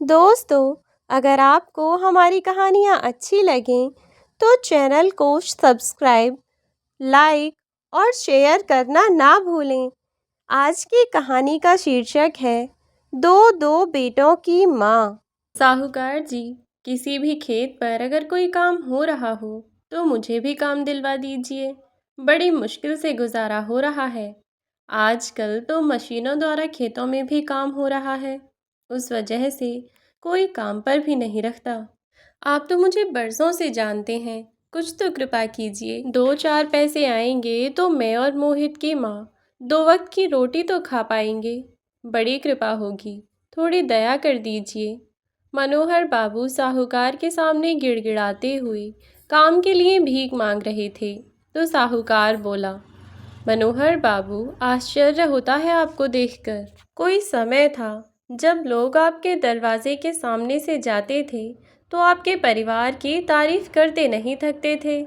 दोस्तों, अगर आपको हमारी कहानियाँ अच्छी लगें तो चैनल को सब्सक्राइब, लाइक और शेयर करना ना भूलें। आज की कहानी का शीर्षक है दो दो बेटों की माँ। साहूकार जी, किसी भी खेत पर अगर कोई काम हो रहा हो तो मुझे भी काम दिलवा दीजिए। बड़ी मुश्किल से गुजारा हो रहा है। आजकल तो मशीनों द्वारा खेतों में भी काम हो रहा है। उस वजह से कोई काम पर भी नहीं रखता। आप तो मुझे बरसों से जानते हैं, कुछ तो कृपा कीजिए। 2-4 पैसे आएंगे तो मैं और मोहित की माँ 2 वक्त की रोटी तो खा पाएंगे। बड़ी कृपा होगी, थोड़ी दया कर दीजिए। मनोहर बाबू साहूकार के सामने गिड़गिड़ाते हुए काम के लिए भीख मांग रहे थे तो साहूकार बोला, मनोहर बाबू, आश्चर्य होता है आपको देखकर। कोई समय था जब लोग आपके दरवाजे के सामने से जाते थे तो आपके परिवार की तारीफ करते नहीं थकते थे।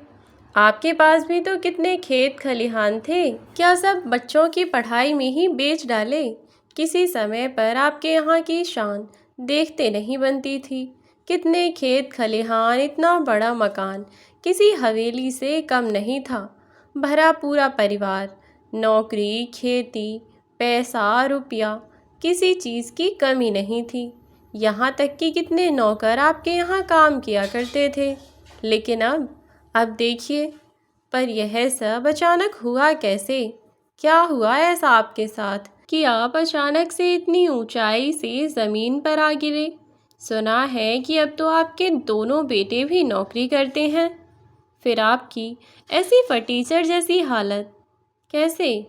आपके पास भी तो कितने खेत खलिहान थे, क्या सब बच्चों की पढ़ाई में ही बेच डाले? किसी समय पर आपके यहाँ की शान देखते नहीं बनती थी। कितने खेत खलिहान, इतना बड़ा मकान किसी हवेली से कम नहीं था। भरा पूरा परिवार, नौकरी, खेती, पैसा, रुपया, किसी चीज़ की कमी नहीं थी। यहाँ तक कि कितने नौकर आपके यहाँ काम किया करते थे। लेकिन अब देखिए, पर यह सब अचानक हुआ कैसे? क्या हुआ ऐसा आपके साथ कि आप अचानक से इतनी ऊंचाई से ज़मीन पर आ गिरे? सुना है कि अब तो आपके दोनों बेटे भी नौकरी करते हैं। फिर आपकी ऐसी फटीचर जैसी हालत कैसे?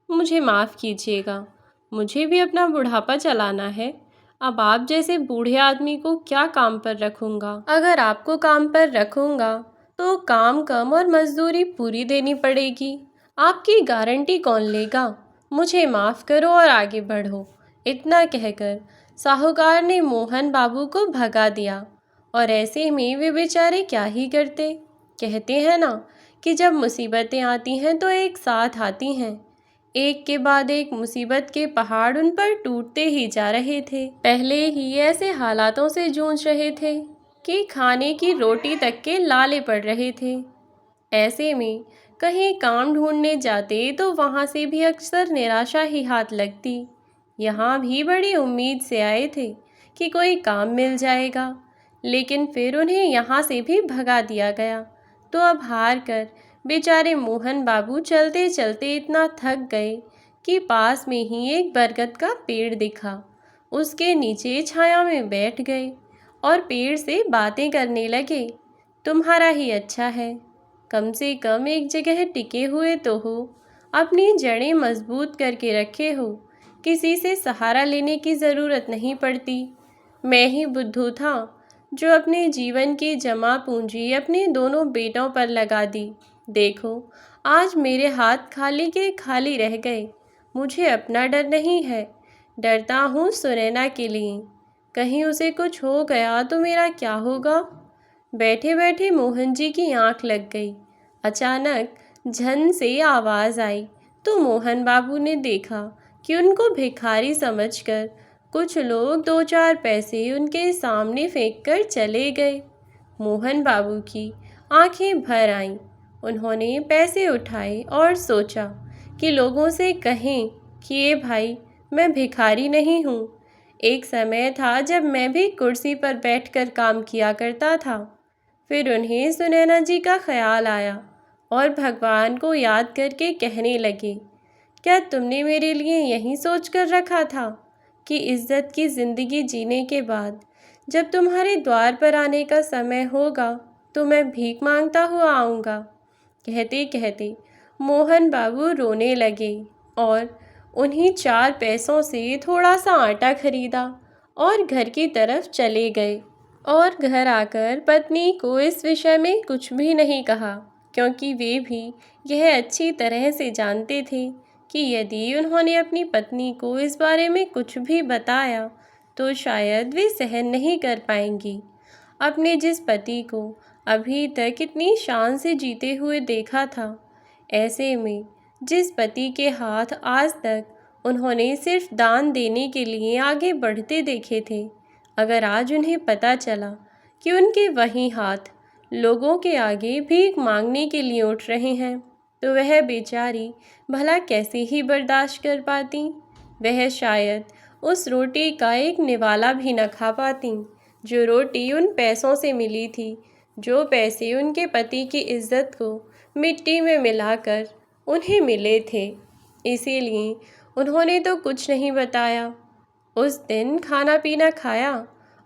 मुझे माफ़ कीजिएगा, मुझे भी अपना बुढ़ापा चलाना है। अब आप जैसे बूढ़े आदमी को क्या काम पर रखूँगा? अगर आपको काम पर रखूँगा तो काम कम और मजदूरी पूरी देनी पड़ेगी। आपकी गारंटी कौन लेगा? मुझे माफ़ करो और आगे बढ़ो। इतना कहकर साहूकार ने मोहन बाबू को भगा दिया। और ऐसे में वे बेचारे क्या ही करते। कहते हैं ना कि जब मुसीबतें आती हैं तो एक साथ आती हैं। एक के बाद एक मुसीबत के पहाड़ उन पर टूटते ही जा रहे थे। पहले ही ऐसे हालातों से जूझ रहे थे कि खाने की रोटी तक के लाले पड़ रहे थे। ऐसे में कहीं काम ढूंढने जाते तो वहाँ से भी अक्सर निराशा ही हाथ लगती। यहाँ भी बड़ी उम्मीद से आए थे कि कोई काम मिल जाएगा, लेकिन फिर उन्हें यहाँ से भी भगा दिया गया। तो अब हार कर बेचारे मोहन बाबू चलते चलते इतना थक गए कि पास में ही एक बरगद का पेड़ दिखा। उसके नीचे छाया में बैठ गए और पेड़ से बातें करने लगे। तुम्हारा ही अच्छा है, कम से कम एक जगह टिके हुए तो हो, अपनी जड़ें मजबूत करके रखे हो, किसी से सहारा लेने की ज़रूरत नहीं पड़ती। मैं ही बुद्धू था जो अपने जीवन की जमा पूंजी अपने दोनों बेटों पर लगा दी। देखो, आज मेरे हाथ खाली के खाली रह गए। मुझे अपना डर नहीं है, डरता हूँ सुनैना के लिए। कहीं उसे कुछ हो गया तो मेरा क्या होगा? बैठे बैठे मोहन जी की आंख लग गई। अचानक झन से आवाज़ आई तो मोहन बाबू ने देखा कि उनको भिखारी समझकर कुछ लोग 2-4 पैसे उनके सामने फेंक कर चले गए। मोहन बाबू की आंखें भर आईं। उन्होंने पैसे उठाए और सोचा कि लोगों से कहें कि ये भाई, मैं भिखारी नहीं हूँ। एक समय था जब मैं भी कुर्सी पर बैठकर काम किया करता था। फिर उन्हें सुनैना जी का ख्याल आया और भगवान को याद करके कहने लगे, क्या तुमने मेरे लिए यही सोच कर रखा था कि इज्जत की ज़िंदगी जीने के बाद जब तुम्हारे द्वार पर आने का समय होगा तो मैं भीख मांगता हुआ आऊँगा? कहते कहते मोहन बाबू रोने लगे और उन्हीं 4 पैसों से थोड़ा सा आटा खरीदा और घर की तरफ चले गए। और घर आकर पत्नी को इस विषय में कुछ भी नहीं कहा, क्योंकि वे भी यह अच्छी तरह से जानते थे कि यदि उन्होंने अपनी पत्नी को इस बारे में कुछ भी बताया तो शायद वे सहन नहीं कर पाएंगी। अपने जिस पति को अभी तक इतनी शान से जीते हुए देखा था, ऐसे में जिस पति के हाथ आज तक उन्होंने सिर्फ दान देने के लिए आगे बढ़ते देखे थे, अगर आज उन्हें पता चला कि उनके वही हाथ लोगों के आगे भीख मांगने के लिए उठ रहे हैं, तो वह बेचारी भला कैसे ही बर्दाश्त कर पाती। वह शायद उस रोटी का एक निवाला भी न खा पाती, जो रोटी उन पैसों से मिली थी, जो पैसे उनके पति की इज्जत को मिट्टी में मिलाकर उन्हें मिले थे। इसीलिए उन्होंने तो कुछ नहीं बताया। उस दिन खाना पीना खाया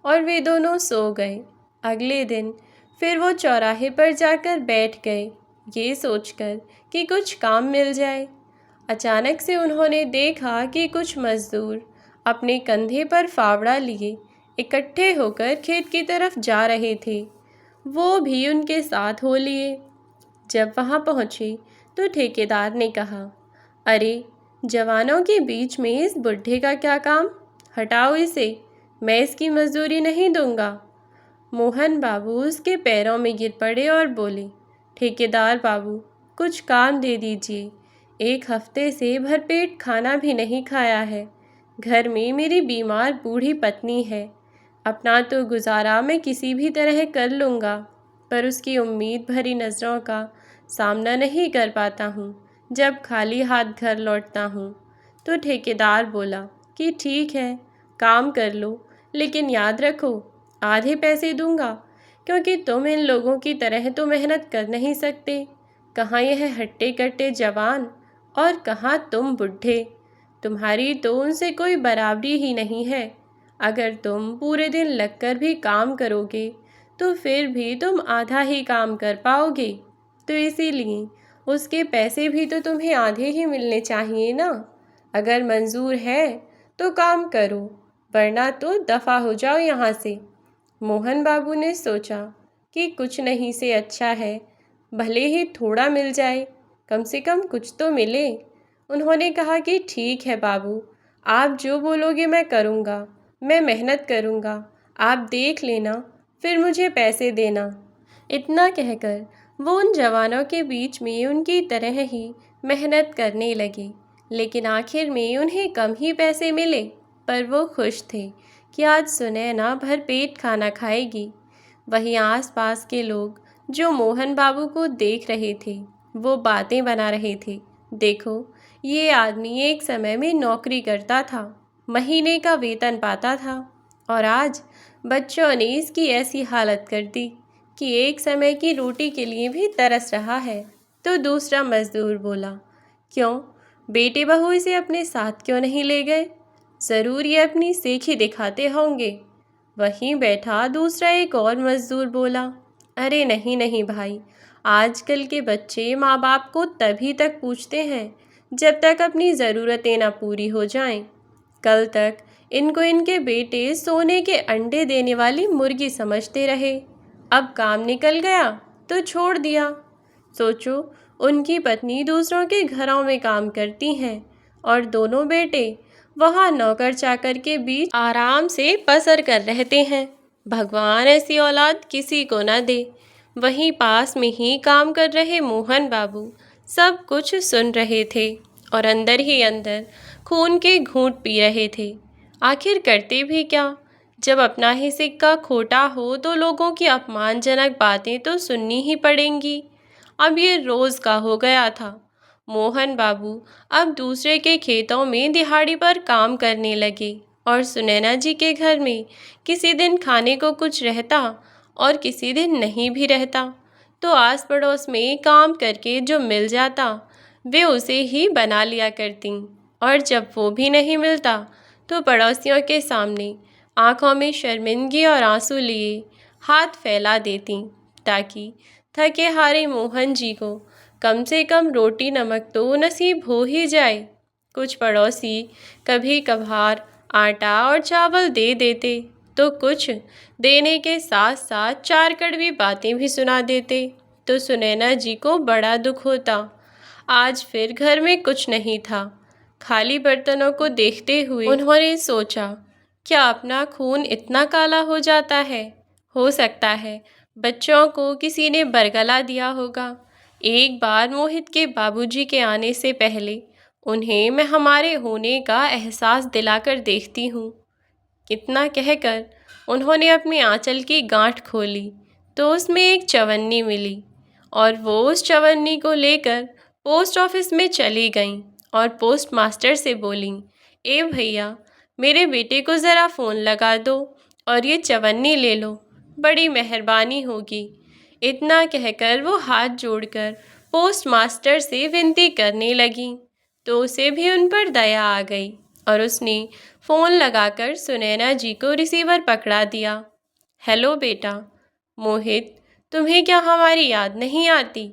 और वे दोनों सो गए। अगले दिन फिर वो चौराहे पर जाकर बैठ गए, ये सोचकर कि कुछ काम मिल जाए। अचानक से उन्होंने देखा कि कुछ मजदूर अपने कंधे पर फावड़ा लिए इकट्ठे होकर खेत की तरफ जा रहे थे। वो भी उनके साथ हो लिए। जब वहाँ पहुँचे तो ठेकेदार ने कहा, अरे, जवानों के बीच में इस बुढ़े का क्या काम? हटाओ इसे, मैं इसकी मजदूरी नहीं दूंगा। मोहन बाबू उसके पैरों में गिर पड़े और बोले, ठेकेदार बाबू, कुछ काम दे दीजिए। 1 हफ्ते से भरपेट खाना भी नहीं खाया है। घर में मेरी बीमार बूढ़ी पत्नी है। अपना तो गुजारा मैं किसी भी तरह कर लूँगा, पर उसकी उम्मीद भरी नज़रों का सामना नहीं कर पाता हूँ जब खाली हाथ घर लौटता हूँ। तो ठेकेदार बोला कि ठीक है, काम कर लो, लेकिन याद रखो, आधे पैसे दूंगा, क्योंकि तुम इन लोगों की तरह तो मेहनत कर नहीं सकते। कहाँ यह हट्टे कट्टे जवान और कहाँ तुम बुढ़े। तुम्हारी तो उनसे कोई बराबरी ही नहीं है। अगर तुम पूरे दिन लगकर भी काम करोगे तो फिर भी तुम आधा ही काम कर पाओगे। तो इसीलिए उसके पैसे भी तो तुम्हें आधे ही मिलने चाहिए ना। अगर मंजूर है तो काम करो, वरना तो दफ़ा हो जाओ यहाँ से। मोहन बाबू ने सोचा कि कुछ नहीं से अच्छा है भले ही थोड़ा मिल जाए, कम से कम कुछ तो मिले। उन्होंने कहा कि ठीक है बाबू, आप जो बोलोगे मैं करूँगा, मैं मेहनत करूँगा, आप देख लेना, फिर मुझे पैसे देना। इतना कहकर वो उन जवानों के बीच में उनकी तरह ही मेहनत करने लगे। लेकिन आखिर में उन्हें कम ही पैसे मिले, पर वो खुश थे कि आज सुनैना भरपेट खाना खाएगी। वहीं आसपास के लोग जो मोहन बाबू को देख रहे थे, वो बातें बना रहे थे, देखो, ये आदमी एक समय में नौकरी करता था, महीने का वेतन पाता था, और आज बच्चों ने इसकी ऐसी हालत कर दी कि एक समय की रोटी के लिए भी तरस रहा है। तो दूसरा मजदूर बोला, क्यों, बेटे बहू इसे अपने साथ क्यों नहीं ले गए? ज़रूर ये अपनी सेखी दिखाते होंगे। वहीं बैठा दूसरा एक और मजदूर बोला, अरे नहीं नहीं भाई, आजकल के बच्चे माँ बाप को तभी तक पूछते हैं जब तक अपनी ज़रूरतें ना पूरी हो जाएं। कल तक इनको इनके बेटे सोने के अंडे देने वाली मुर्गी समझते रहे, अब काम निकल गया तो छोड़ दिया। सोचो, उनकी पत्नी दूसरों के घरों में काम करती हैं और दोनों बेटे वहाँ नौकर चाकर के बीच आराम से पसर कर रहते हैं। भगवान ऐसी औलाद किसी को न दे। वहीं पास में ही काम कर रहे मोहन बाबू सब कुछ सुन रहे थे और अंदर ही अंदर खून के घूंट पी रहे थे। आखिर करते भी क्या, जब अपना ही सिक्का खोटा हो तो लोगों की अपमानजनक बातें तो सुननी ही पड़ेंगी। अब ये रोज़ का हो गया था। मोहन बाबू अब दूसरे के खेतों में दिहाड़ी पर काम करने लगे और सुनैना जी के घर में किसी दिन खाने को कुछ रहता और किसी दिन नहीं भी रहता, तो आस पड़ोस में काम करके जो मिल जाता वे उसे ही बना लिया करती, और जब वो भी नहीं मिलता तो पड़ोसियों के सामने आँखों में शर्मिंदगी और आंसू लिए हाथ फैला देती, ताकि थके हारे मोहन जी को कम से कम रोटी नमक तो नसीब हो ही जाए। कुछ पड़ोसी कभी कभार आटा और चावल दे देते, तो कुछ देने के साथ साथ 4 कड़वी बातें भी सुना देते, तो सुनैना जी को बड़ा दुख होता। आज फिर घर में कुछ नहीं था। खाली बर्तनों को देखते हुए उन्होंने सोचा, क्या अपना खून इतना काला हो जाता है? हो सकता है बच्चों को किसी ने बरगला दिया होगा। एक बार मोहित के बाबूजी के आने से पहले उन्हें मैं हमारे होने का एहसास दिलाकर देखती हूँ। इतना कहकर उन्होंने अपनी आंचल की गांठ खोली तो उसमें एक चवन्नी मिली और वो उस चवन्नी को लेकर पोस्ट ऑफिस में चली गईं और पोस्ट मास्टर से बोलीं, ए भैया, मेरे बेटे को ज़रा फ़ोन लगा दो और ये चवन्नी ले लो, बड़ी मेहरबानी होगी। इतना कहकर वो हाथ जोड़कर पोस्ट मास्टर से विनती करने लगी तो उसे भी उन पर दया आ गई और उसने फ़ोन लगाकर सुनैना जी को रिसीवर पकड़ा दिया। हेलो बेटा। मोहित, तुम्हें क्या हमारी याद नहीं आती?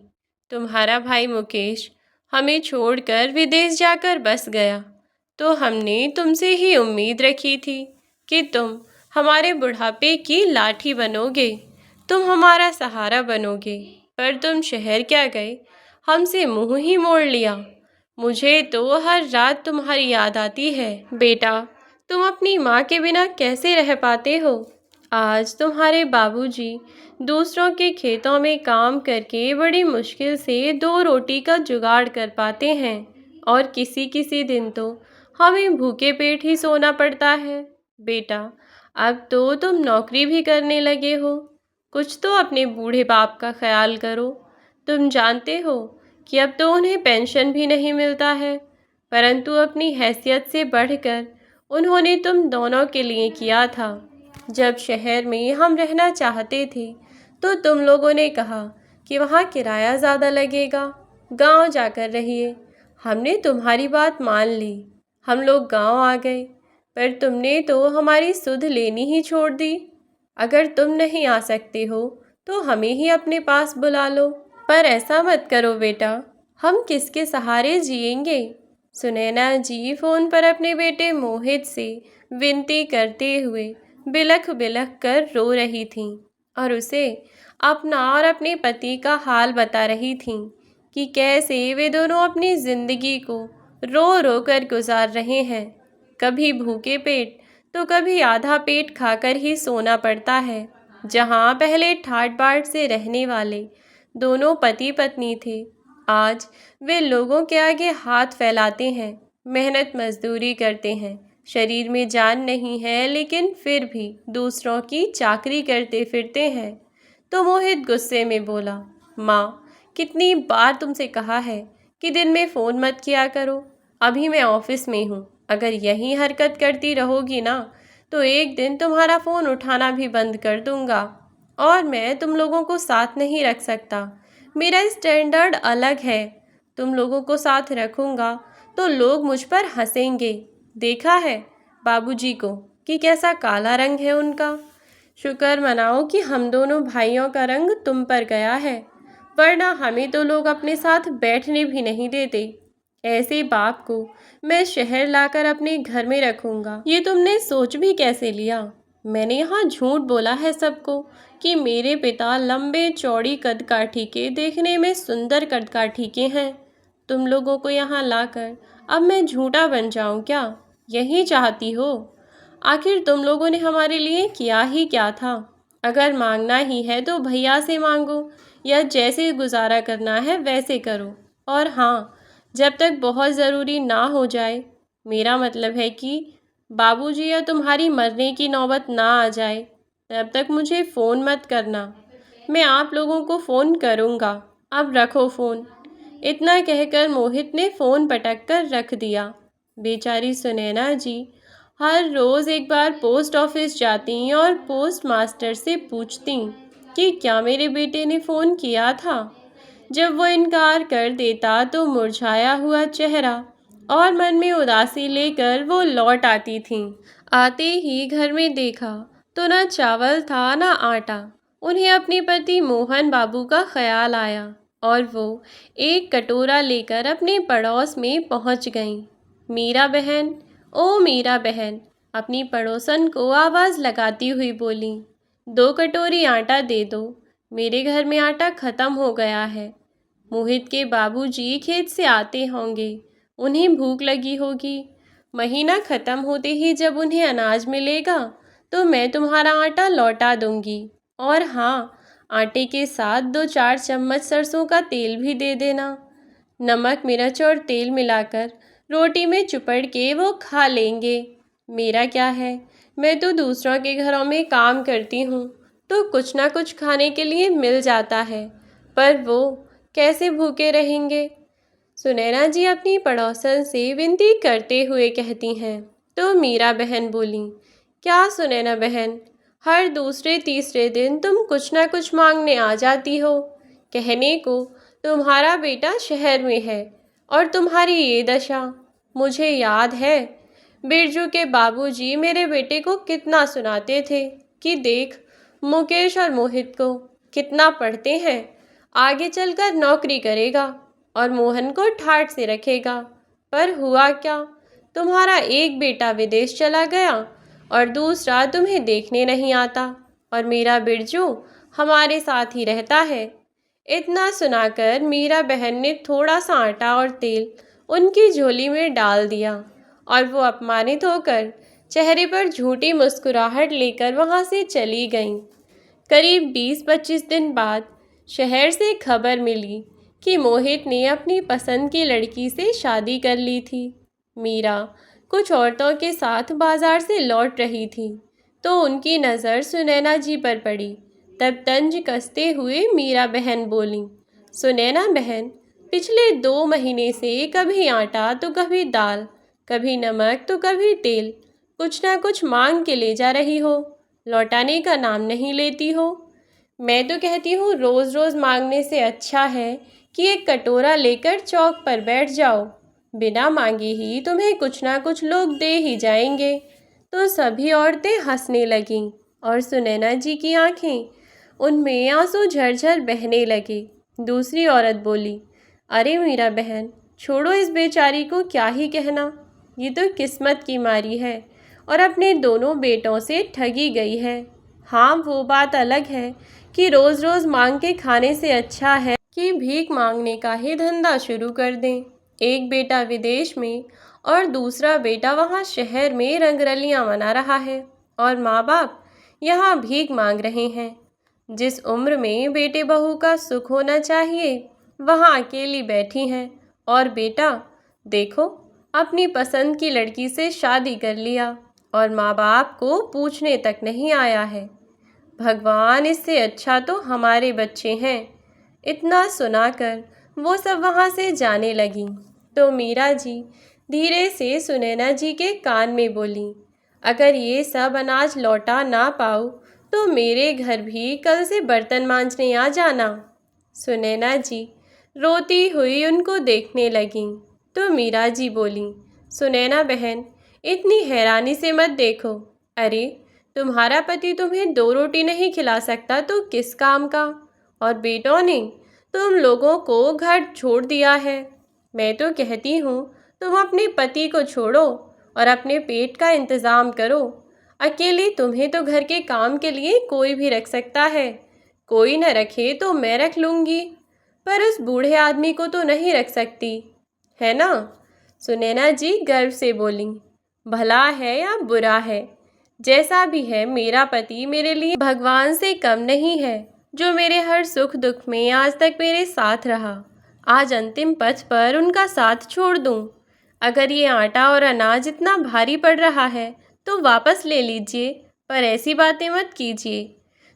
तुम्हारा भाई मुकेश हमें छोड़कर विदेश जाकर बस गया तो हमने तुमसे ही उम्मीद रखी थी कि तुम हमारे बुढ़ापे की लाठी बनोगे, तुम हमारा सहारा बनोगे, पर तुम शहर क्या गए, हमसे मुंह ही मोड़ लिया। मुझे तो हर रात तुम्हारी याद आती है। बेटा, तुम अपनी माँ के बिना कैसे रह पाते हो? आज तुम्हारे बाबूजी दूसरों के खेतों में काम करके बड़ी मुश्किल से 2 रोटी का जुगाड़ कर पाते हैं और किसी किसी दिन तो हमें भूखे पेट ही सोना पड़ता है। बेटा, अब तो तुम नौकरी भी करने लगे हो, कुछ तो अपने बूढ़े बाप का ख्याल करो। तुम जानते हो कि अब तो उन्हें पेंशन भी नहीं मिलता है, परंतु अपनी हैसियत से बढ़कर उन्होंने तुम दोनों के लिए किया था। जब शहर में हम रहना चाहते थे तो तुम लोगों ने कहा कि वहाँ किराया ज़्यादा लगेगा, गांव जाकर रहिए। हमने तुम्हारी बात मान ली, हम लोग गांव आ गए, पर तुमने तो हमारी सुध लेनी ही छोड़ दी। अगर तुम नहीं आ सकते हो तो हमें ही अपने पास बुला लो। पर ऐसा मत करो बेटा, हम किसके सहारे जिएंगे? सुनैना जी फ़ोन पर अपने बेटे मोहित से विनती करते हुए बिलख बिलख कर रो रही थीं और उसे अपना और अपने पति का हाल बता रही थीं कि कैसे वे दोनों अपनी ज़िंदगी को रो रो कर गुजार रहे हैं। कभी भूखे पेट तो कभी आधा पेट खाकर ही सोना पड़ता है। जहाँ पहले ठाट बाट से रहने वाले दोनों पति पत्नी थे, आज वे लोगों के आगे हाथ फैलाते हैं, मेहनत मजदूरी करते हैं, शरीर में जान नहीं है लेकिन फिर भी दूसरों की चाकरी करते फिरते हैं। तो मोहित गुस्से में बोला, माँ, कितनी बार तुमसे कहा है कि दिन में फ़ोन मत किया करो। अभी मैं ऑफिस में हूँ, अगर यही हरकत करती रहोगी ना तो एक दिन तुम्हारा फ़ोन उठाना भी बंद कर दूँगा और मैं तुम लोगों को साथ नहीं रख सकता। मेरा स्टैंडर्ड अलग है। तुम लोगों को साथ रखूँगा तो लोग मुझ पर हंसेंगे। देखा है बाबूजी को कि कैसा काला रंग है उनका। शुक्र मनाओ कि हम दोनों भाइयों का रंग तुम पर गया है, वरना हमें तो लोग अपने साथ बैठने भी नहीं देते। ऐसे बाप को मैं शहर लाकर अपने घर में रखूँगा, ये तुमने सोच भी कैसे लिया? मैंने यहाँ झूठ बोला है सबको कि मेरे पिता लंबे चौड़ी कदकाठी के, देखने में सुंदर कदकाठी के हैं। तुम लोगों को यहाँ लाकर अब मैं झूठा बन जाऊँ क्या? यही चाहती हो? आखिर तुम लोगों ने हमारे लिए किया ही क्या था? अगर मांगना ही है तो भैया से मांगो या जैसे गुजारा करना है वैसे करो। और हाँ, जब तक बहुत ज़रूरी ना हो जाए, मेरा मतलब है कि बाबूजी या तुम्हारी मरने की नौबत ना आ जाए, तब तक मुझे फ़ोन मत करना। मैं आप लोगों को फ़ोन करूँगा। अब रखो फ़ोन। इतना कहकर मोहित ने फ़ोन पटक कर रख दिया। बेचारी सुनैना जी हर रोज़ एक बार पोस्ट ऑफिस जाती और पोस्ट मास्टर से पूछती कि क्या मेरे बेटे ने फ़ोन किया था। जब वो इनकार कर देता तो मुरझाया हुआ चेहरा और मन में उदासी लेकर वो लौट आती थीं। आते ही घर में देखा तो ना चावल था ना आटा। उन्हें अपने पति मोहन बाबू का ख्याल आया और वो एक कटोरा लेकर अपने पड़ोस में पहुंच गईं। मीरा बहन, ओ मीरा बहन, अपनी पड़ोसन को आवाज़ लगाती हुई बोली, 2 कटोरी आटा दे दो, मेरे घर में आटा ख़त्म हो गया है। मोहित के बाबूजी खेत से आते होंगे, उन्हें भूख लगी होगी। महीना ख़त्म होते ही जब उन्हें अनाज मिलेगा तो मैं तुम्हारा आटा लौटा दूंगी। और हाँ, आटे के साथ 2-4 चम्मच सरसों का तेल भी दे देना। नमक, मिर्च और तेल मिलाकर रोटी में चुपड़ के वो खा लेंगे। मेरा क्या है, मैं तो दूसरों के घरों में काम करती हूँ तो कुछ ना कुछ खाने के लिए मिल जाता है, पर वो कैसे भूखे रहेंगे। सुनैना जी अपनी पड़ोसन से विनती करते हुए कहती हैं। तो मीरा बहन बोली, क्या सुनैना बहन, हर दूसरे तीसरे दिन तुम कुछ ना कुछ मांगने आ जाती हो। कहने को तुम्हारा बेटा शहर में है और तुम्हारी ये दशा। मुझे याद है बिरजू के बाबूजी मेरे बेटे को कितना सुनाते थे कि देख, मुकेश और मोहित को कितना पढ़ते हैं, आगे चलकर नौकरी करेगा और मोहन को ठाठ से रखेगा। पर हुआ क्या, तुम्हारा एक बेटा विदेश चला गया और दूसरा तुम्हें देखने नहीं आता, और मेरा बिरजू हमारे साथ ही रहता है। इतना सुनाकर मीरा बहन ने थोड़ा सा आटा और तेल उनकी झोली में डाल दिया और वो अपमानित होकर चेहरे पर झूठी मुस्कुराहट लेकर वहाँ से चली गईं। करीब 20-25 दिन बाद शहर से खबर मिली कि मोहित ने अपनी पसंद की लड़की से शादी कर ली थी। मीरा कुछ औरतों के साथ बाजार से लौट रही थी तो उनकी नज़र सुनैना जी पर पड़ी। तब तंज कसते हुए मीरा बहन बोली, सुनैना बहन, पिछले 2 महीने से कभी आटा तो कभी दाल, कभी नमक तो कभी तेल, कुछ ना कुछ मांग के ले जा रही हो, लौटाने का नाम नहीं लेती हो। मैं तो कहती हूँ रोज़ रोज़ मांगने से अच्छा है कि एक कटोरा लेकर चौक पर बैठ जाओ, बिना मांगे ही तुम्हें कुछ ना कुछ लोग दे ही जाएंगे। तो सभी औरतें हंसने लगीं और सुनैना जी की आंखें, उनमें आंसू झरझर बहने लगे। दूसरी औरत बोली, अरे मीरा बहन, छोड़ो इस बेचारी को, क्या ही कहना, ये तो किस्मत की मारी है और अपने दोनों बेटों से ठगी गई है। हाँ, वो बात अलग है कि रोज़ रोज़ मांग के खाने से अच्छा है कि भीख मांगने का ही धंधा शुरू कर दें। एक बेटा विदेश में और दूसरा बेटा वहाँ शहर में रंगरलियाँ मना रहा है और माँ बाप यहाँ भीख मांग रहे हैं। जिस उम्र में बेटे बहू का सुख होना चाहिए वहाँ अकेली बैठी हैं, और बेटा देखो अपनी पसंद की लड़की से शादी कर लिया और माँ बाप को पूछने तक नहीं आया है। भगवान, इससे अच्छा तो हमारे बच्चे हैं। इतना सुनाकर वो सब वहाँ से जाने लगीं तो मीरा जी धीरे से सुनैना जी के कान में बोली, अगर ये सब अनाज लौटा ना पाओ तो मेरे घर भी कल से बर्तन मांजने आ जाना। सुनैना जी रोती हुई उनको देखने लगीं तो मीरा जी बोली, सुनैना बहन, इतनी हैरानी से मत देखो। अरे, तुम्हारा पति तुम्हें 2 रोटी नहीं खिला सकता तो किस काम का, और बेटों ने तुम लोगों को घर छोड़ दिया है। मैं तो कहती हूँ तुम अपने पति को छोड़ो और अपने पेट का इंतज़ाम करो। अकेली तुम्हें तो घर के काम के लिए कोई भी रख सकता है, कोई न रखे तो मैं रख लूँगी, पर उस बूढ़े आदमी को तो नहीं रख सकती, है ना। सुनैना जी गर्व से बोली, भला है या बुरा है, जैसा भी है मेरा पति मेरे लिए भगवान से कम नहीं है, जो मेरे हर सुख दुख में आज तक मेरे साथ रहा। आज अंतिम पथ पर उनका साथ छोड़ दूं। अगर ये आटा और अनाज इतना भारी पड़ रहा है तो वापस ले लीजिए, पर ऐसी बातें मत कीजिए।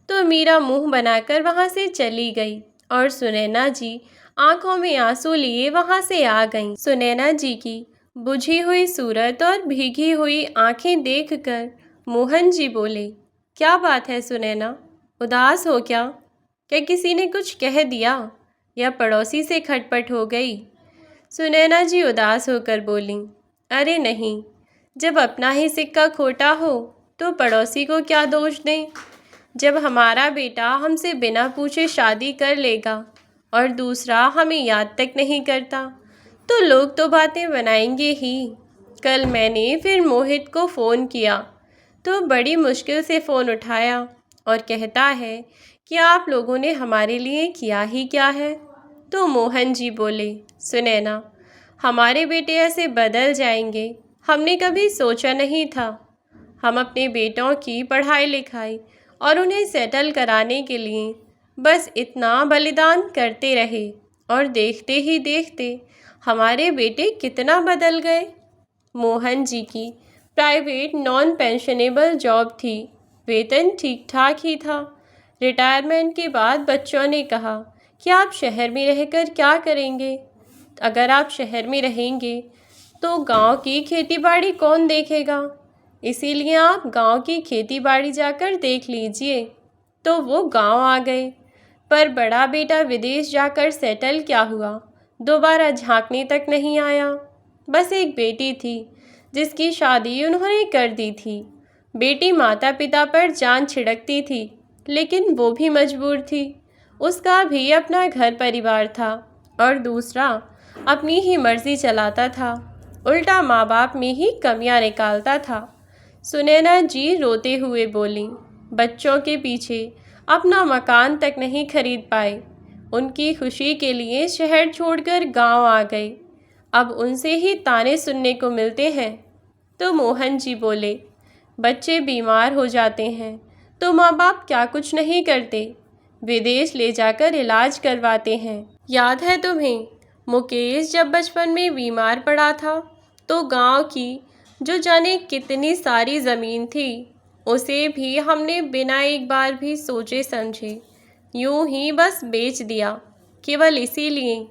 तो मीरा मुंह बनाकर वहाँ से चली गई और सुनैना जी आंखों में आंसू लिए वहाँ से आ गईं। सुनैना जी की बुझी हुई सूरत और भीगी हुई आंखें देखकर मोहन जी बोले, क्या बात है सुनैना, उदास हो क्या? क्या किसी ने कुछ कह दिया या पड़ोसी से खटपट हो गई? सुनैना जी उदास होकर बोलीं, अरे नहीं, जब अपना ही सिक्का खोटा हो तो पड़ोसी को क्या दोष दें। जब हमारा बेटा हमसे बिना पूछे शादी कर लेगा और दूसरा हमें याद तक नहीं करता तो लोग तो बातें बनाएंगे ही। कल मैंने फिर मोहित को फ़ोन किया तो बड़ी मुश्किल से फ़ोन उठाया और कहता है कि आप लोगों ने हमारे लिए किया ही क्या है। तो मोहन जी बोले, सुनैना, हमारे बेटे ऐसे बदल जाएंगे हमने कभी सोचा नहीं था। हम अपने बेटों की पढ़ाई लिखाई और उन्हें सेटल कराने के लिए बस इतना बलिदान करते रहे और देखते ही देखते हमारे बेटे कितना बदल गए। मोहन जी की प्राइवेट नॉन पेंशनेबल जॉब थी, वेतन ठीक ठाक ही था। रिटायरमेंट के बाद बच्चों ने कहा कि आप शहर में रहकर क्या करेंगे? अगर आप शहर में रहेंगे तो गांव की खेतीबाड़ी कौन देखेगा? इसीलिए आप गांव की खेतीबाड़ी जाकर देख लीजिए। तो वो गांव आ गए। पर बड़ा बेटा विदेश जाकर सेटल क्या हुआ, दोबारा झांकने तक नहीं आया। बस एक बेटी थी जिसकी शादी उन्होंने कर दी थी। बेटी माता पिता पर जान छिड़कती थी, लेकिन वो भी मजबूर थी। उसका भी अपना घर परिवार था और दूसरा अपनी ही मर्जी चलाता था, उल्टा माँ बाप में ही कमियां निकालता था। सुनैना जी रोते हुए बोली, बच्चों के पीछे अपना मकान तक नहीं खरीद पाए, उनकी खुशी के लिए शहर छोड़कर गांव आ गए। अब उनसे ही ताने सुनने को मिलते हैं। तो मोहन जी बोले, बच्चे बीमार हो जाते हैं तो माँ बाप क्या कुछ नहीं करते, विदेश ले जाकर इलाज करवाते हैं। याद है तुम्हें, मुकेश जब बचपन में बीमार पड़ा था तो गांव की जो जाने कितनी सारी ज़मीन थी, उसे भी हमने बिना एक बार भी सोचे समझे यूं ही बस बेच दिया, केवल इसीलिए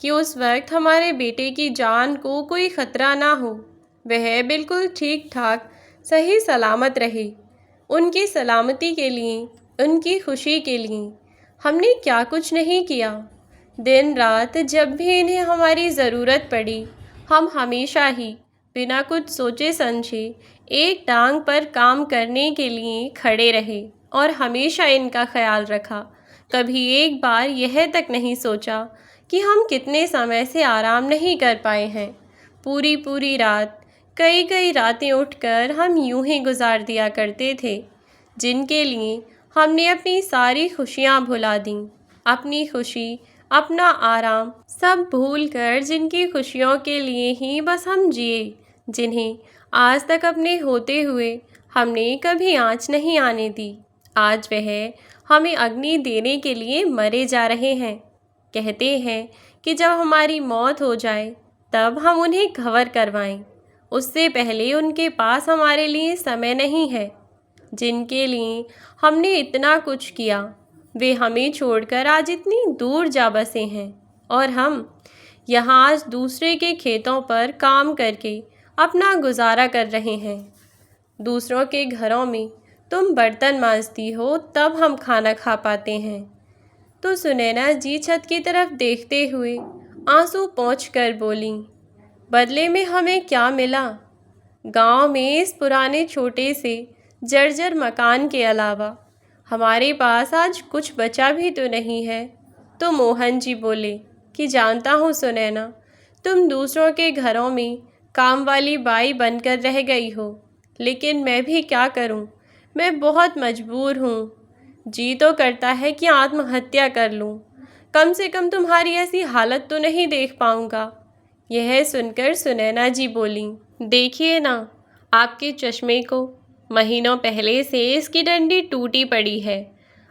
कि उस वक्त हमारे बेटे की जान को कोई ख़तरा ना हो। वह बिल्कुल ठीक ठाक सही सलामत रहे। उनकी सलामती के लिए, उनकी खुशी के लिए हमने क्या कुछ नहीं किया। दिन रात जब भी इन्हें हमारी ज़रूरत पड़ी, हम हमेशा ही बिना कुछ सोचे समझे एक टांग पर काम करने के लिए खड़े रहे और हमेशा इनका ख्याल रखा। कभी एक बार यह तक नहीं सोचा कि हम कितने समय से आराम नहीं कर पाए हैं। पूरी पूरी रात, कई कई रातें उठकर हम यूं ही गुजार दिया करते थे, जिनके लिए हमने अपनी सारी खुशियां भुला दी। अपनी खुशी, अपना आराम सब भूलकर जिनकी खुशियों के लिए ही बस हम जिए, जिन्हें आज तक अपने होते हुए हमने कभी आँच नहीं आने दी, आज वह हमें अग्नि देने के लिए मरे जा रहे हैं। कहते हैं कि जब हमारी मौत हो जाए तब हम उन्हें कवर करवाएं, उससे पहले उनके पास हमारे लिए समय नहीं है। जिनके लिए हमने इतना कुछ किया, वे हमें छोड़कर आज इतनी दूर जा बसे हैं और हम यहाँ आज दूसरे के खेतों पर काम करके अपना गुजारा कर रहे हैं। दूसरों के घरों में तुम बर्तन मांजती हो तब हम खाना खा पाते हैं। तो सुनैना जी छत की तरफ देखते हुए आंसू पोंछकर बोलीं, बदले में हमें क्या मिला? गांव में इस पुराने छोटे से जर्जर मकान के अलावा हमारे पास आज कुछ बचा भी तो नहीं है। तो मोहन जी बोले कि जानता हूँ सुनैना, तुम दूसरों के घरों में काम वाली बाई बनकर रह गई हो, लेकिन मैं भी क्या करूँ, मैं बहुत मजबूर हूँ। जी तो करता है कि आत्महत्या कर लूँ, कम से कम तुम्हारी ऐसी हालत तो नहीं देख पाऊँगा। यह सुनकर सुनैना जी बोली, देखिए ना आपके चश्मे को, महीनों पहले से इसकी डंडी टूटी पड़ी है,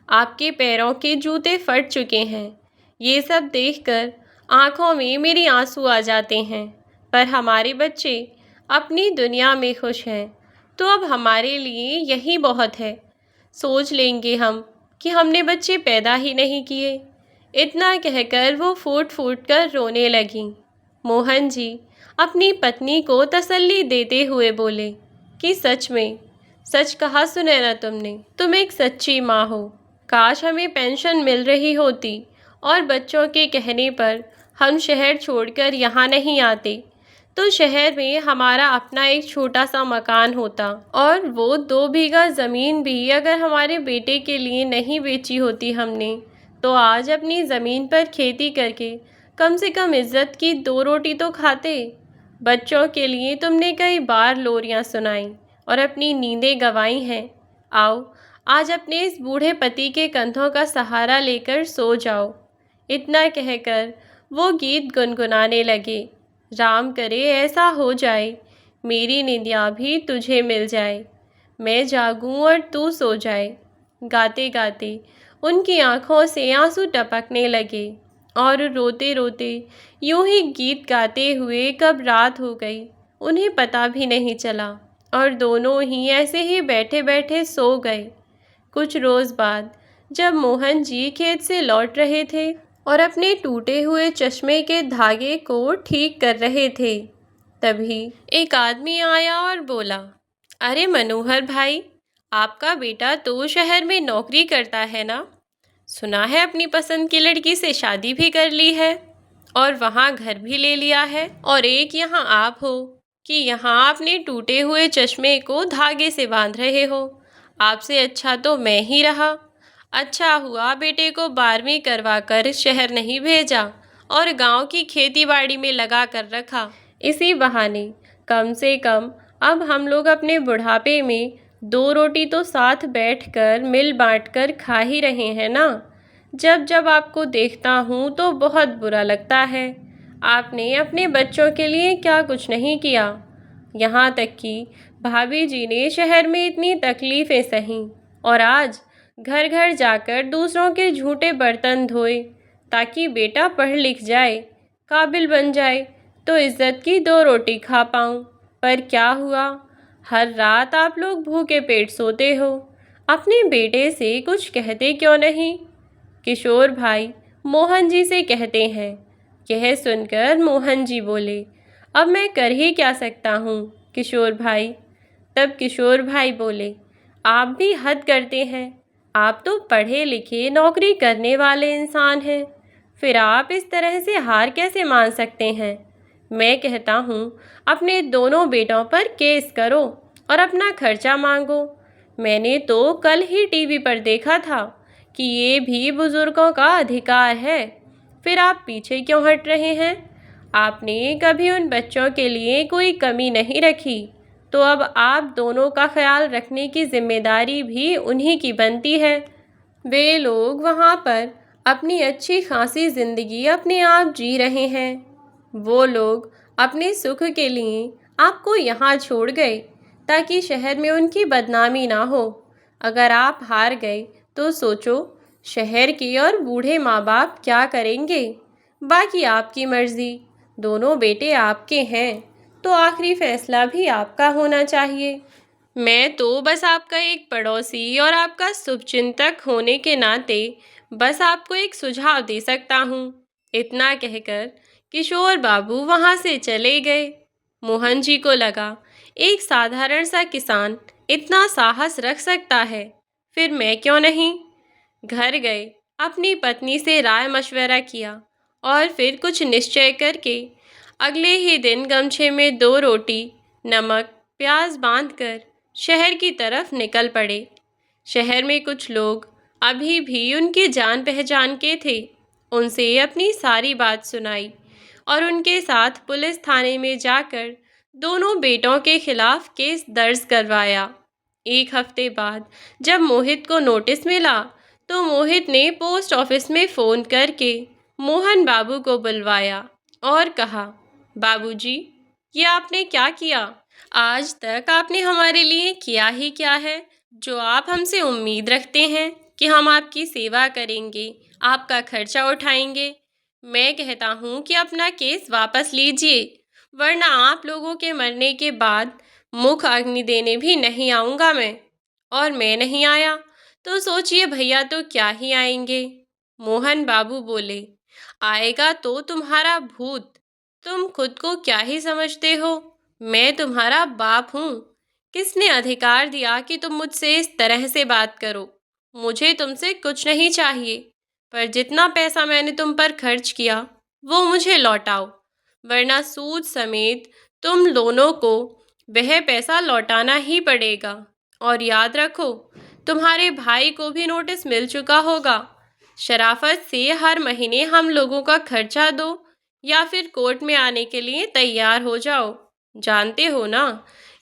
आपके पैरों के जूते फट चुके हैं। ये सब देखकर आँखों में मेरी आंसू आ जाते हैं। पर हमारे बच्चे अपनी दुनिया में खुश हैं, तो अब हमारे लिए यही बहुत है। सोच लेंगे हम कि हमने बच्चे पैदा ही नहीं किए। इतना कहकर वो फूट फूट कर रोने लगी। मोहन जी अपनी पत्नी को तसल्ली देते हुए बोले कि सच में सच कहा सुनैना तुमने, तुम एक सच्ची माँ हो। काश हमें पेंशन मिल रही होती और बच्चों के कहने पर हम शहर छोड़कर यहाँ नहीं आते, तो शहर में हमारा अपना एक छोटा सा मकान होता और वो 2 बीघा ज़मीन भी अगर हमारे बेटे के लिए नहीं बेची होती हमने, तो आज अपनी ज़मीन पर खेती करके कम से कम इज्जत की 2 रोटी तो खाते। बच्चों के लिए तुमने कई बार लोरियां सुनाई और अपनी नींदें गंवाई हैं। आओ आज अपने इस बूढ़े पति के कंधों का सहारा लेकर सो जाओ। इतना कहकर वो गीत गुनगुनाने लगे, राम करे ऐसा हो जाए, मेरी निंदिया भी तुझे मिल जाए, मैं जागूं और तू सो जाए। गाते गाते उनकी आँखों से आंसू टपकने लगे और रोते रोते यूं ही गीत गाते हुए कब रात हो गई उन्हें पता भी नहीं चला। और दोनों ही ऐसे ही बैठे बैठे सो गए। कुछ रोज़ बाद जब मोहन जी खेत से लौट रहे थे और अपने टूटे हुए चश्मे के धागे को ठीक कर रहे थे, तभी एक आदमी आया और बोला, अरे मनोहर भाई, आपका बेटा तो शहर में नौकरी करता है ना? सुना है अपनी पसंद की लड़की से शादी भी कर ली है और वहाँ घर भी ले लिया है, और एक यहाँ आप हो कि यहाँ अपने टूटे हुए चश्मे को धागे से बांध रहे हो। आपसे अच्छा तो मैं ही रहा। अच्छा हुआ बेटे को 12वीं करवा कर शहर नहीं भेजा और गांव की खेती बाड़ी में लगा कर रखा। इसी बहाने कम से कम अब हम लोग अपने बुढ़ापे में 2 रोटी तो साथ बैठकर मिल बांट कर खा ही रहे हैं ना। जब जब आपको देखता हूँ तो बहुत बुरा लगता है। आपने अपने बच्चों के लिए क्या कुछ नहीं किया। यहाँ तक कि भाभी जी ने शहर में इतनी तकलीफ़ें सहीं और आज घर घर जाकर दूसरों के झूठे बर्तन धोए ताकि बेटा पढ़ लिख जाए, काबिल बन जाए, तो इज़्ज़त की 2 रोटी खा पाऊँ। पर क्या हुआ, हर रात आप लोग भूखे पेट सोते हो। अपने बेटे से कुछ कहते क्यों नहीं? किशोर भाई मोहन जी से कहते हैं। यह सुनकर मोहन जी बोले, अब मैं कर ही क्या सकता हूँ किशोर भाई। तब किशोर भाई बोले, आप भी हद करते हैं। आप तो पढ़े लिखे नौकरी करने वाले इंसान हैं, फिर आप इस तरह से हार कैसे मान सकते हैं? मैं कहता हूँ अपने दोनों बेटों पर केस करो और अपना खर्चा मांगो। मैंने तो कल ही टीवी पर देखा था कि ये भी बुज़ुर्गों का अधिकार है। फिर आप पीछे क्यों हट रहे हैं? आपने कभी उन बच्चों के लिए कोई कमी नहीं रखी, तो अब आप दोनों का ख्याल रखने की जिम्मेदारी भी उन्हीं की बनती है। वे लोग वहाँ पर अपनी अच्छी खासी ज़िंदगी अपने आप जी रहे हैं। वो लोग अपने सुख के लिए आपको यहाँ छोड़ गए ताकि शहर में उनकी बदनामी ना हो। अगर आप हार गए तो सोचो शहर के और बूढ़े माँ बाप क्या करेंगे। बाकी आपकी मर्ज़ी, दोनों बेटे आपके हैं तो आखिरी फैसला भी आपका होना चाहिए। मैं तो बस आपका एक पड़ोसी और आपका शुभचिंतक होने के नाते बस आपको एक सुझाव दे सकता हूँ। इतना कहकर किशोर बाबू वहाँ से चले गए। मोहन जी को लगा, एक साधारण सा किसान इतना साहस रख सकता है, फिर मैं क्यों नहीं। घर गए, अपनी पत्नी से राय मशवरा किया और फिर कुछ निश्चय करके अगले ही दिन गमछे में 2 रोटी, नमक, प्याज बांधकर शहर की तरफ निकल पड़े। शहर में कुछ लोग अभी भी उनकी जान पहचान के थे। उनसे अपनी सारी बात सुनाई और उनके साथ पुलिस थाने में जाकर दोनों बेटों के खिलाफ केस दर्ज करवाया। 1 हफ्ते बाद जब मोहित को नोटिस मिला तो मोहित ने पोस्ट ऑफिस में फ़ोन करके मोहन बाबू को बुलवाया और कहा, बाबूजी, ये आपने क्या किया? आज तक आपने हमारे लिए किया ही क्या है जो आप हमसे उम्मीद रखते हैं कि हम आपकी सेवा करेंगे, आपका खर्चा उठाएंगे। मैं कहता हूँ कि अपना केस वापस लीजिए, वरना आप लोगों के मरने के बाद मुख अग्नि देने भी नहीं आऊँगा मैं। और मैं नहीं आया तो सोचिए भैया तो क्या ही आएंगे। मोहन बाबू बोले, आएगा तो तुम्हारा भूत। तुम खुद को क्या ही समझते हो? मैं तुम्हारा बाप हूँ। किसने अधिकार दिया कि तुम मुझसे इस तरह से बात करो? मुझे तुमसे कुछ नहीं चाहिए, पर जितना पैसा मैंने तुम पर खर्च किया वो मुझे लौटाओ, वरना सूद समेत तुम दोनों को वह पैसा लौटाना ही पड़ेगा। और याद रखो, तुम्हारे भाई को भी नोटिस मिल चुका होगा। शराफत से हर महीने हम लोगों का खर्चा दो या फिर कोर्ट में आने के लिए तैयार हो जाओ। जानते हो ना,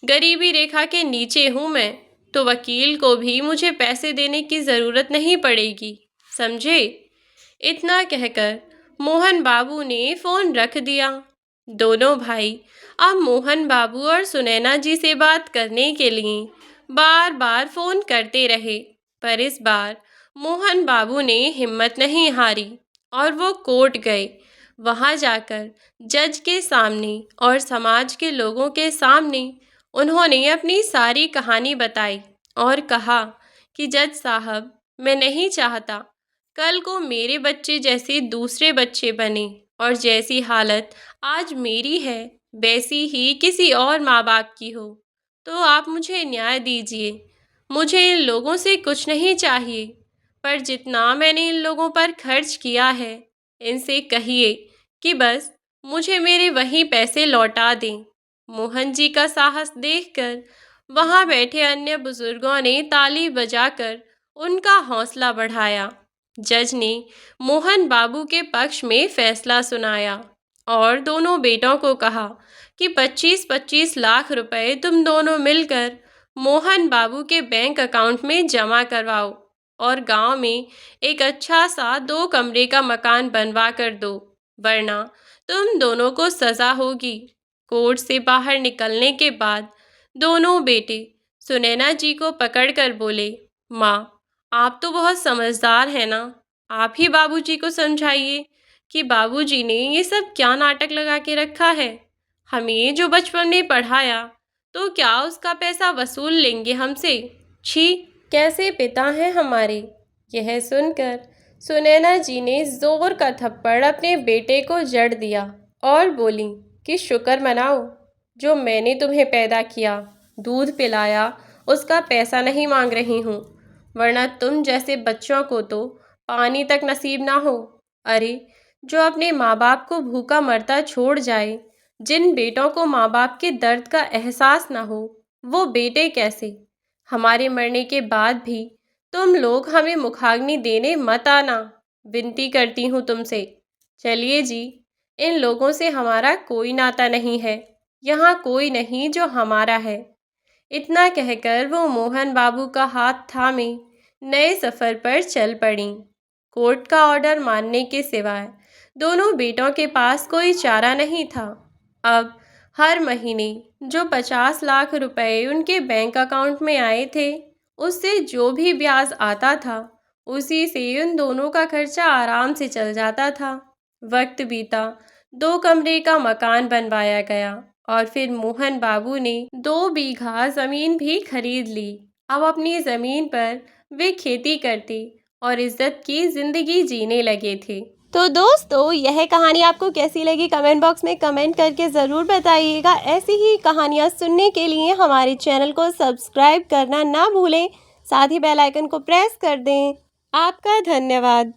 गरीबी रेखा के नीचे हूँ मैं, तो वकील को भी मुझे पैसे देने की ज़रूरत नहीं पड़ेगी, समझे? इतना कहकर मोहन बाबू ने फ़ोन रख दिया। दोनों भाई अब मोहन बाबू और सुनैना जी से बात करने के लिए बार बार फ़ोन करते रहे, पर इस बार मोहन बाबू ने हिम्मत नहीं हारी और वो कोर्ट गए। वहाँ जाकर जज के सामने और समाज के लोगों के सामने उन्होंने अपनी सारी कहानी बताई और कहा कि जज साहब, मैं नहीं चाहता कल को मेरे बच्चे जैसे दूसरे बच्चे बने और जैसी हालत आज मेरी है वैसी ही किसी और माँ बाप की हो। तो आप मुझे न्याय दीजिए। मुझे इन लोगों से कुछ नहीं चाहिए, पर जितना मैंने इन लोगों पर खर्च किया है, इनसे कहिए कि बस मुझे मेरे वही पैसे लौटा दें। मोहन जी का साहस देखकर वहां बैठे अन्य बुजुर्गों ने ताली बजाकर उनका हौसला बढ़ाया। जज ने मोहन बाबू के पक्ष में फैसला सुनाया और दोनों बेटों को कहा कि 25-25 लाख रुपए तुम दोनों मिलकर मोहन बाबू के बैंक अकाउंट में जमा करवाओ और गांव में एक अच्छा सा 2 कमरे का मकान बनवा कर दो, वरना तुम दोनों को सजा होगी। कोर्ट से बाहर निकलने के बाद दोनों बेटे सुनैना जी को पकड़कर बोले, माँ, आप तो बहुत समझदार हैं ना, आप ही बाबूजी को समझाइए कि बाबूजी ने ये सब क्या नाटक लगा के रखा है। हमें जो बचपन में पढ़ाया, तो क्या उसका पैसा वसूल लेंगे हमसे? छी, कैसे पिता हैं हमारे। यह सुनकर सुनैना जी ने जोर का थप्पड़ अपने बेटे को जड़ दिया और बोली कि शुक्र मनाओ, जो मैंने तुम्हें पैदा किया, दूध पिलाया, उसका पैसा नहीं मांग रही हूँ, वरना तुम जैसे बच्चों को तो पानी तक नसीब ना हो। अरे, जो अपने माँ बाप को भूखा मरता छोड़ जाए, जिन बेटों को माँ बाप के दर्द का एहसास ना हो, वो बेटे कैसे? हमारे मरने के बाद भी तुम लोग हमें मुखाग्नि देने मत आना, विनती करती हूँ तुमसे। चलिए जी, इन लोगों से हमारा कोई नाता नहीं है, यहाँ कोई नहीं जो हमारा है। इतना कहकर वो मोहन बाबू का हाथ थामे नए सफ़र पर चल पड़ी। कोर्ट का ऑर्डर मानने के सिवाय दोनों बेटों के पास कोई चारा नहीं था। अब हर महीने जो 50 लाख रुपए उनके बैंक अकाउंट में आए थे, उससे जो भी ब्याज आता था, उसी से उन दोनों का खर्चा आराम से चल जाता था। वक्त बीता, 2 कमरे का मकान बनवाया गया और फिर मोहन बाबू ने 2 बीघा ज़मीन भी खरीद ली। अब अपनी ज़मीन पर वे खेती करते और इज्जत की ज़िंदगी जीने लगे थे। तो दोस्तों, यह कहानी आपको कैसी लगी कमेंट बॉक्स में कमेंट करके ज़रूर बताइएगा। ऐसी ही कहानियाँ सुनने के लिए हमारे चैनल को सब्सक्राइब करना ना भूलें, साथ ही बेल आइकन को प्रेस कर दें। आपका धन्यवाद।